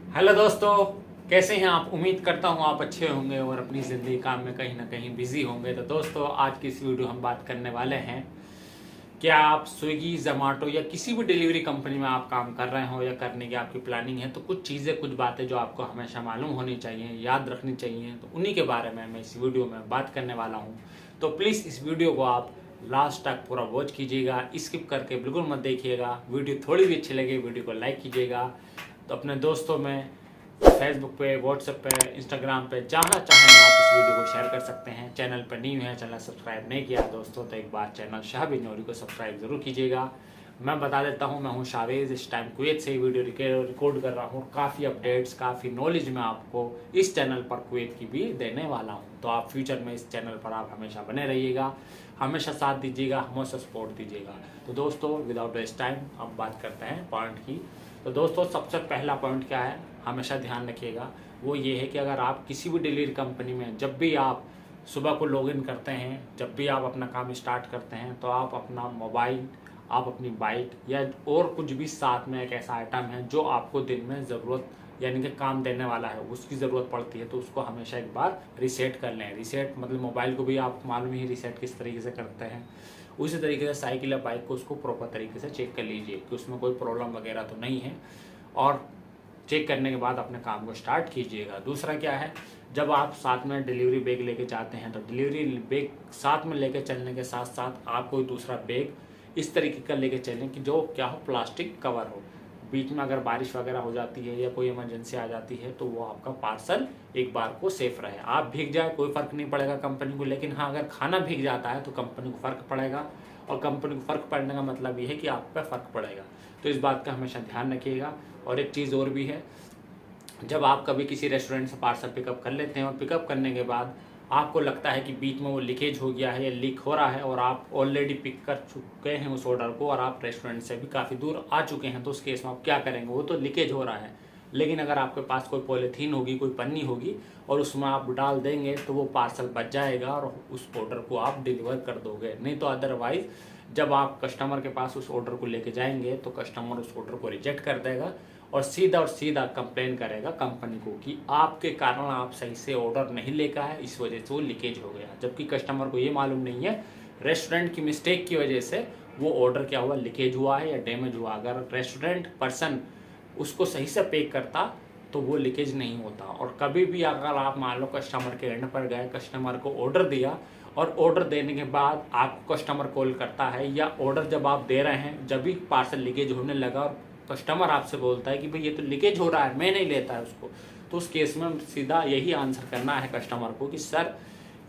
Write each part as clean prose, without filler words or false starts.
Hello दोस्तों, कैसे हैं आप। उम्मीद करता हूं आप अच्छे होंगे और अपनी ज़िंदगी काम में कहीं ना कहीं बिजी होंगे। तो दोस्तों, आज की इस वीडियो हम बात करने वाले हैं, क्या आप स्विगी, जोमेटो या किसी भी डिलीवरी कंपनी में आप काम कर रहे हो या करने की आपकी प्लानिंग है, तो कुछ चीज़ें, कुछ बातें जो आपको हमेशा मालूम होनी चाहिए, याद रखनी चाहिए, तो उन्हीं के बारे में मैं इस वीडियो में बात करने वाला हूँ। तो प्लीज़ इस वीडियो को आप लास्ट तक पूरा वॉच कीजिएगा, स्किप करके बिल्कुल मत देखिएगा। वीडियो थोड़ी भी अच्छी लगे वीडियो को लाइक कीजिएगा। तो अपने दोस्तों में फेसबुक पे, व्हाट्सएप पे, इंस्टाग्राम पे, जहाँ चाहें आप इस वीडियो को शेयर कर सकते हैं। चैनल पर न्यू है, चैनल सब्सक्राइब नहीं किया दोस्तों, तो एक बार चैनल शाहबीज नूरी को सब्सक्राइब जरूर कीजिएगा। मैं बता देता हूँ, मैं हूँ शावेज। इस टाइम कुवैत से वीडियो रिकॉर्ड कर रहा हूँ। काफ़ी अपडेट्स, काफ़ी नॉलेज मैं आपको इस चैनल पर कुवैत की भी देने वाला हूँ। तो आप फ्यूचर में इस चैनल पर आप हमेशा बने रहिएगा, हमेशा साथ दीजिएगा, हमेशा सपोर्ट दीजिएगा। तो दोस्तों, विदाउट वेस्ट टाइम अब बात करते हैं पॉइंट की। तो दोस्तों, सबसे पहला पॉइंट क्या है, हमेशा ध्यान रखिएगा, वो ये है कि अगर आप किसी भी डिलीवरी कंपनी में, जब भी आप सुबह को लॉगिन करते हैं, जब भी आप अपना काम स्टार्ट करते हैं, तो आप अपना मोबाइल, आप अपनी बाइक या और कुछ भी साथ में एक ऐसा आइटम है जो आपको दिन में ज़रूरत यानी कि काम देने वाला है, उसकी ज़रूरत पड़ती है, तो उसको हमेशा एक बार रीसेट कर लें। रीसेट मतलब मोबाइल को भी आप मालूम ही रीसेट किस तरीके से करते हैं। उसी तरीके से साइकिल या बाइक को उसको प्रॉपर तरीके से चेक कर लीजिए कि उसमें कोई प्रॉब्लम वगैरह तो नहीं है, और चेक करने के बाद अपने काम को स्टार्ट कीजिएगा। दूसरा क्या है, जब आप साथ में डिलीवरी बैग लेके जाते हैं, तो डिलीवरी बैग साथ में लेके चलने के साथ साथ आप कोई दूसरा बैग इस तरीके का लेके चलें कि जो क्या हो, प्लास्टिक कवर हो। बीच में अगर बारिश वगैरह हो जाती है या कोई इमरजेंसी आ जाती है, तो वो आपका पार्सल एक बार को सेफ रहे। आप भीग जाए कोई फ़र्क नहीं पड़ेगा कंपनी को, लेकिन हाँ, अगर खाना भीग जाता है तो कंपनी को फ़र्क पड़ेगा, और कंपनी को फ़र्क पड़ने का मतलब ये है कि आप पे फ़र्क पड़ेगा। तो इस बात का हमेशा ध्यान रखिएगा। और एक चीज़ और भी है, जब आप कभी किसी रेस्टोरेंट से पार्सल पिकअप कर लेते हैं और पिकअप करने के बाद आपको लगता है कि बीच में वो लीकेज हो गया है या लीक हो रहा है, और आप ऑलरेडी पिक कर चुके हैं उस ऑर्डर को और आप रेस्टोरेंट से भी काफ़ी दूर आ चुके हैं, तो उस केस में आप क्या करेंगे। वो तो लीकेज हो रहा है, लेकिन अगर आपके पास कोई पॉलीथीन होगी, कोई पन्नी होगी, और उसमें आप डाल देंगे, तो वो पार्सल बच जाएगा और उस ऑर्डर को आप डिलीवर कर दोगे। नहीं तो अदरवाइज़ जब आप कस्टमर के पास उस ऑर्डर को लेके जाएंगे, तो कस्टमर उस ऑर्डर को रिजेक्ट कर देगा और सीधा कंप्लेन करेगा कंपनी को कि आपके कारण आप सही से ऑर्डर नहीं लेकर आए, इस वजह से वो लीकेज हो गया। जबकि कस्टमर को ये मालूम नहीं है, रेस्टोरेंट की मिस्टेक की वजह से वो ऑर्डर क्या हुआ, लीकेज हुआ है या डैमेज हुआ। अगर रेस्टोरेंट पर्सन उसको सही से पैक करता तो वो लीकेज नहीं होता। और कभी भी अगर आप मान लो कस्टमर के एंड पर गए, कस्टमर को ऑर्डर दिया, और ऑर्डर देने के बाद आपको कस्टमर कॉल करता है, या ऑर्डर जब आप दे रहे हैं, जब भी पार्सल लीकेज होने लगा और कस्टमर आपसे बोलता है कि भाई ये तो लीकेज हो रहा है, मैं नहीं लेता है उसको, तो उस केस में सीधा यही आंसर करना है कस्टमर को कि सर,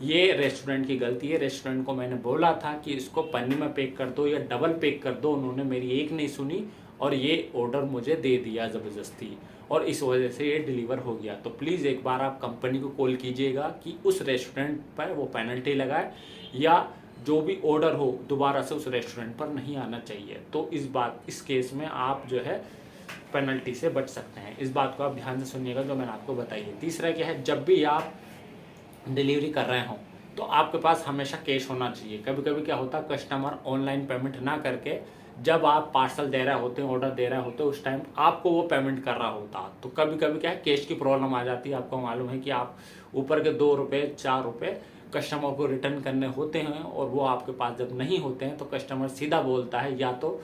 ये रेस्टोरेंट की गलती है। रेस्टोरेंट को मैंने बोला था कि इसको पन्नी में पैक कर दो या डबल पैक कर दो, उन्होंने मेरी एक नहीं सुनी और ये ऑर्डर मुझे दे दिया ज़बरदस्ती, और इस वजह से ये डिलीवर हो गया। तो प्लीज़ एक बार आप कंपनी को कॉल कीजिएगा कि उस रेस्टोरेंट पर वो पेनल्टी लगाए, या जो भी ऑर्डर हो दोबारा से उस रेस्टोरेंट पर नहीं आना चाहिए। तो इस केस में आप जो है पेनल्टी से बच सकते हैं। इस बात को आप ध्यान से सुनिएगा जो मैंने आपको बताई है। तीसरा क्या है, जब भी आप डिलीवरी कर रहे हो तो आपके पास हमेशा कैश होना चाहिए। कभी कभी क्या होता है, कस्टमर ऑनलाइन पेमेंट ना करके जब आप पार्सल दे रहे होते हैं, ऑर्डर दे रहे होते हैं, उस टाइम आपको वो पेमेंट कर रहा होता। तो कभी कभी क्या है, कैश की प्रॉब्लम आ जाती है। आपको मालूम है कि आप ऊपर के 2 रुपये 4 रुपये कस्टमर को रिटर्न करने होते हैं, और वो आपके पास जब नहीं होते हैं तो कस्टमर सीधा बोलता है या तो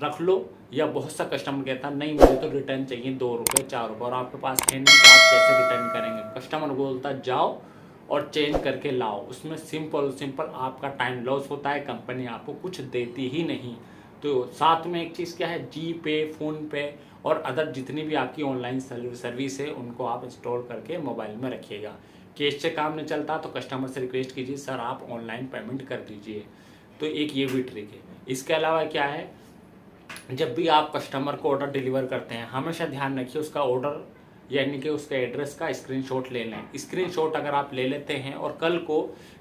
रख लो, या बहुत सा कस्टमर कहता है नहीं मुझे तो रिटर्न चाहिए 2 रुपये 4 रुपये, और आपके पास है नहीं, तो आप कैसे रिटर्न करेंगे। कस्टमर बोलता है जाओ और चेंज करके लाओ। उसमें सिंपल आपका टाइम लॉस होता है, कंपनी आपको कुछ देती ही नहीं। तो साथ में एक चीज़ क्या है, जी पे, फ़ोन पे और अदर जितनी भी आपकी ऑनलाइन सर्विस है, उनको आप इंस्टॉल करके मोबाइल में रखिएगा। कैश से काम नहीं चलता तो कस्टमर से रिक्वेस्ट कीजिए सर आप ऑनलाइन पेमेंट कर दीजिए। तो एक ये भी ट्रिक है। इसके अलावा क्या है, जब भी आप कस्टमर को ऑर्डर डिलीवर करते हैं, हमेशा ध्यान रखिए उसका ऑर्डर यानी कि उसके एड्रेस का स्क्रीनशॉट ले लें। स्क्रीनशॉट अगर आप ले लेते हैं और कल को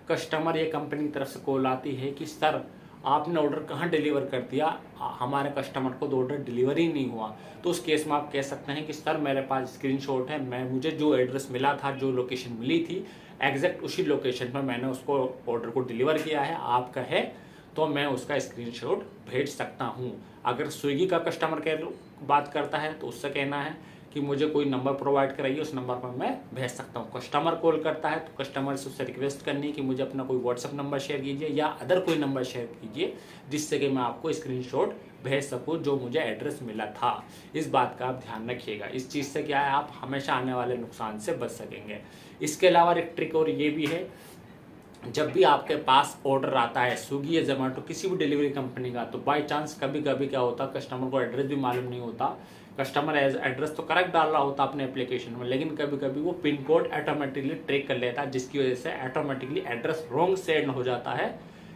कस्टमर या कंपनी की तरफ से कॉल आती है कि सर आपने ऑर्डर कहाँ डिलीवर कर दिया, हमारे कस्टमर को तो ऑर्डर डिलीवर ही नहीं हुआ, तो उस केस में आप कह सकते हैं कि सर मेरे पास स्क्रीनशॉट है, मुझे जो एड्रेस मिला था, जो लोकेशन मिली थी, एग्जैक्ट उसी लोकेशन पर मैंने उसको ऑर्डर को डिलीवर किया है, आप कहे तो मैं उसका स्क्रीनशॉट भेज सकता हूँ। अगर स्विगी का कस्टमर केयर बात करता है तो उससे कहना है कि मुझे कोई नंबर प्रोवाइड कराइए, उस नंबर पर मैं भेज सकता हूँ। कस्टमर कॉल करता है तो कस्टमर से उससे रिक्वेस्ट करनी है कि मुझे अपना कोई व्हाट्सअप नंबर शेयर कीजिए या अदर कोई नंबर शेयर कीजिए जिससे कि मैं आपको स्क्रीनशॉट भेज सकूँ जो मुझे एड्रेस मिला था। इस बात का आप ध्यान रखिएगा। इस चीज़ से क्या है, आप हमेशा आने वाले नुकसान से बच सकेंगे। इसके अलावा एक ट्रिक और ये भी है, जब भी आपके पास ऑर्डर आता है स्विगी या जोमेटो किसी भी डिलीवरी कंपनी का, तो बाय चांस कभी कभी क्या होता है, कस्टमर को एड्रेस भी मालूम नहीं होता। कस्टमर एड्रेस तो करेक्ट डाल रहा होता अपने एप्लीकेशन में, लेकिन कभी कभी वो पिन कोड ऑटोमेटिकली ट्रैक कर लेता है, जिसकी वजह से ऑटोमेटिकली एड्रेस रॉन्ग सेंड हो जाता है।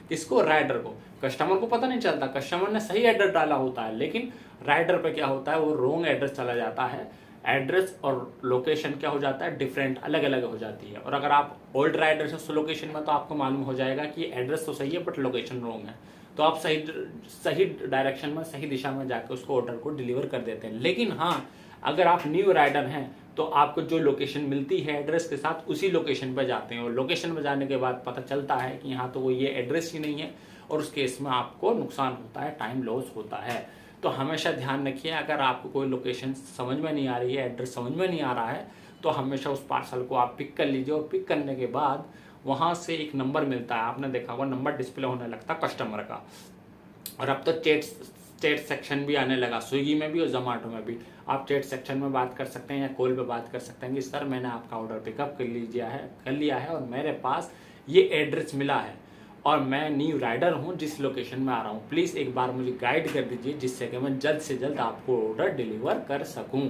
किसको? राइडर को। कस्टमर को पता नहीं चलता, कस्टमर ने सही एड्रेस डाला होता है, लेकिन राइडर पे क्या होता है, वो रॉन्ग एड्रेस चला जाता है। एड्रेस और लोकेशन क्या हो जाता है, डिफरेंट, अलग अलग हो जाती है। और अगर आप ओल्ड राइडर से उस लोकेशन में, तो आपको मालूम हो जाएगा कि एड्रेस तो सही है बट लोकेशन रॉन्ग है, तो आप सही डायरेक्शन में, सही दिशा में जाकर उसको ऑर्डर को डिलीवर कर देते हैं। लेकिन हाँ, अगर आप न्यू राइडर हैं तो आपको जो लोकेशन मिलती है एड्रेस के साथ, उसी लोकेशन पर जाते हैं, और लोकेशन पर जाने के बाद पता चलता है कि यहाँ तो वो ये एड्रेस ही नहीं है, और उस केस में आपको नुकसान होता है, टाइम लॉस होता है। तो हमेशा ध्यान रखिए, अगर आपको कोई लोकेशन समझ में नहीं आ रही है, एड्रेस समझ में नहीं आ रहा है, तो हमेशा उस पार्सल को आप पिक कर लीजिए, और पिक करने के बाद वहाँ से एक नंबर मिलता है, आपने देखा होगा नंबर डिस्प्ले होने लगता है कस्टमर का। और अब तो चैट सेक्शन भी आने लगा, स्विगी में भी और जोमेटो में भी। आप चैट सेक्शन में बात कर सकते हैं या कॉल पे बात कर सकते हैं कि सर मैंने आपका ऑर्डर पिकअप कर लिया है और मेरे पास ये एड्रेस मिला है और मैं न्यू राइडर हूँ जिस लोकेशन में आ रहा हूँ, प्लीज़ एक बार मुझे गाइड कर दीजिए जिससे कि मैं जल्द से जल्द आपको ऑर्डर डिलीवर कर सकूँ।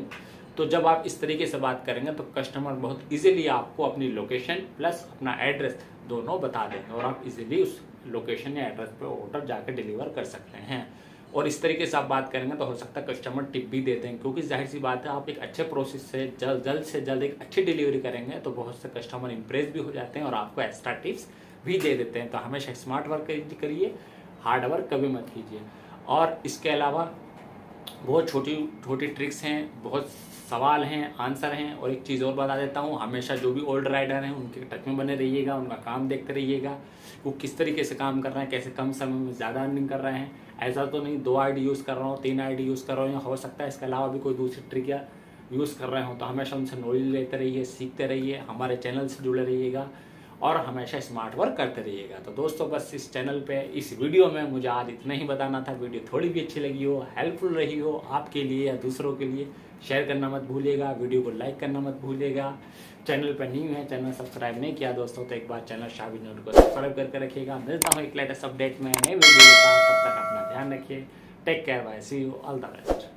तो जब आप इस तरीके से बात करेंगे तो कस्टमर बहुत इजीली आपको अपनी लोकेशन प्लस अपना एड्रेस दोनों बता देंगे, और आप इजीली उस लोकेशन या एड्रेस पे ऑर्डर जाकर डिलीवर कर सकते हैं। और इस तरीके से आप बात करेंगे तो हो सकता है कस्टमर टिप भी देते हैं, क्योंकि जाहिर सी बात है, आप एक अच्छे प्रोसेस से जल्द से जल्द एक अच्छी डिलीवरी करेंगे तो बहुत से कस्टमर इंप्रेस भी हो जाते हैं और आपको एक्स्ट्रा टिप्स भी दे देते हैं। तो हमेशा स्मार्ट वर्क करिए, हार्ड वर्क कभी मत कीजिए। और इसके अलावा बहुत छोटी छोटी ट्रिक्स हैं, बहुत सवाल हैं, आंसर हैं। और एक चीज़ और बता देता हूँ, हमेशा जो भी ओल्ड राइडर हैं उनके टच में बने रहिएगा, उनका काम देखते रहिएगा, वो किस तरीके से काम कर रहे हैं, कैसे कम समय में ज़्यादा अर्निंग कर रहे हैं। ऐसा तो नहीं 2 आईडी यूज़ कर रहा हूँ, 3 आईडी यूज़ कर रहा हूँ, या हो सकता है इसके अलावा भी कोई दूसरी ट्रिक या यूज़ कर रहे हो। तो हमेशा उनसे नॉलेज लेते रहिए, सीखते रहिए, हमारे चैनल से जुड़े रहिएगा और हमेशा स्मार्ट वर्क करते रहिएगा। तो दोस्तों बस इस चैनल पे इस वीडियो में मुझे आज इतना ही बताना था। वीडियो थोड़ी भी अच्छी लगी हो, हेल्पफुल रही हो आपके लिए या दूसरों के लिए, शेयर करना मत भूलिएगा, वीडियो को लाइक करना मत भूलिएगा। चैनल पर न्यू है, चैनल सब्सक्राइब नहीं किया दोस्तों तो एक बार चैनल शाबिन नूर को सब्सक्राइब करके रखिएगा। मिलता हूँ एक लेटेस्ट अपडेट में नए वीडियो के साथ, तब तक अपना ध्यान रखिए। Take care, bye, see you, all the best.